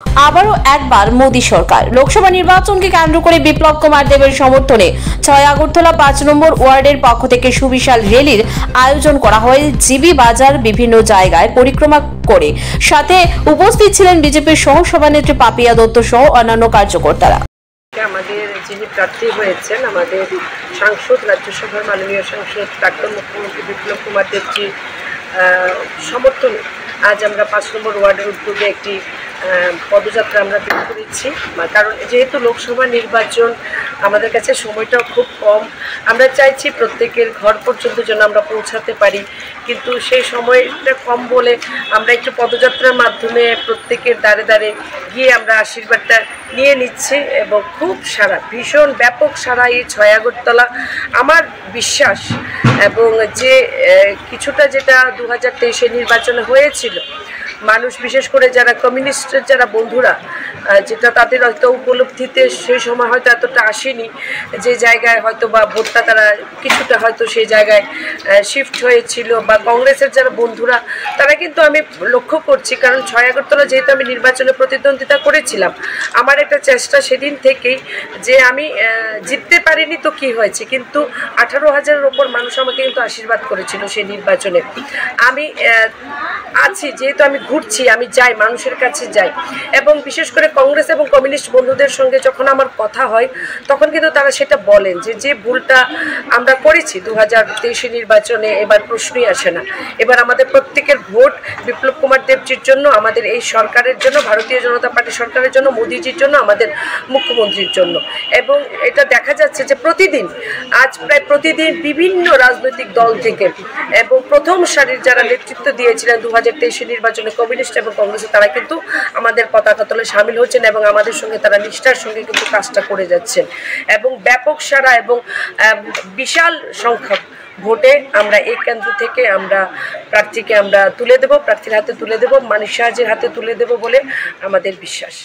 আবারও একবার মোদী সরকার লোকসভা নির্বাচনকে কেন্দ্র করে বিপ্লব কুমার দেবের সমর্থনে ৬ আগরতলা ৫ নম্বর ওয়ার্ডের পক্ষ থেকে সুবিশাল র্যালির আয়োজন করা হয়। জিবি বাজার বিভিন্ন জায়গায় পরিক্রমা করে সাথে উপস্থিত ছিলেন বিজেপির সহ সভানেত্রী পাপিয়া দত্ত সহ অন্যান্য কার্যকর্তারা। আমাদের যিনি প্রার্থী হয়েছেন আমাদের সাংসদ, রাজ্যসভার মাননীয় সাংসদ প্রাক্তন মুখ্যমন্ত্রী বিপ্লব কুমার দেবজির সমর্থনে আজ আমরা ৫ নম্বর ওয়ার্ডের উদ্যোগে একটি পদযাত্রা আমরা বের করেছি। কারণ যেহেতু লোকসভা নির্বাচন, আমাদের কাছে সময়টাও খুব কম। আমরা চাইছি প্রত্যেকের ঘর পর্যন্ত যেন আমরা পৌঁছাতে পারি, কিন্তু সেই সময়টা কম বলে আমরা একটু পদযাত্রার মাধ্যমে প্রত্যেকের দ্বারে দ্বারে গিয়ে আমরা আশীর্বাদটা নিয়ে নিচ্ছি এবং খুব সারা, ভীষণ ব্যাপক সারা এই ৬ আগরতলা। আমার বিশ্বাস এবং যে কিছুটা যেটা ২০২৩ নির্বাচনে হয়েছিল, মানুষ বিশেষ করে যারা কমিউনিস্টের যারা বন্ধুরা, যেটা তাদের হয়তো উপলব্ধিতে সেই সময় হয়তো এতটা আসেনি, যে জায়গায় হয়তো বা ভোটটা তারা কিছুটা হয়তো সেই জায়গায় শিফট হয়েছিল, বা কংগ্রেসের যারা বন্ধুরা তারা কিন্তু আমি লক্ষ্য করছি, কারণ ৬ আগরতলা যেহেতু আমি নির্বাচনে প্রতিদ্বন্দ্বিতা করেছিলাম, আমার একটা চেষ্টা সেদিন থেকেই যে আমি জিততে পারিনি তো কি হয়েছে, কিন্তু ১৮,০০০-এর ওপর মানুষ আমাকে কিন্তু আশীর্বাদ করেছিল সেই নির্বাচনে। আমি আছি, যেহেতু আমি ঘুরছি, আমি যাই, মানুষের কাছে যাই, এবং বিশেষ করে কংগ্রেস এবং কমিউনিস্ট বন্ধুদের সঙ্গে যখন আমার কথা হয় তখন কিন্তু তারা সেটা বলেন যে ভুলটা আমরা করেছি ২০২৩ নির্বাচনে এবার প্রশ্নই আসে না। এবার আমাদের প্রত্যেকের ভোট বিপ্লব কুমার দেবজির জন্য, আমাদের এই সরকারের জন্য, ভারতীয় জনতা পার্টি সরকারের জন্য, মোদিজির জন্য, আমাদের মুখ্যমন্ত্রীর জন্য। এবং এটা দেখা যাচ্ছে যে প্রতিদিন, আজ প্রায় প্রতিদিন বিভিন্ন রাজনৈতিক দল থেকে এবং প্রথম সারির যারা নেতৃত্ব দিয়েছিলেন ২০২৩ নির্বাচনে কমিউনিস্ট এবং কংগ্রেসে, তারা কিন্তু আমাদের পতাকা তলে সামিল হচ্ছেন এবং আমাদের সঙ্গে তারা নিষ্ঠার সঙ্গে কিন্তু কাজটা করে যাচ্ছেন। এবং ব্যাপক সারা এবং বিশাল সংখ্যক ভোটে আমরা এই কেন্দ্র থেকে আমরা প্রার্থীকে আমরা তুলে দেব, প্রার্থীর হাতে তুলে দেব, মানিক সাহাজের হাতে তুলে দেব বলে আমাদের বিশ্বাস।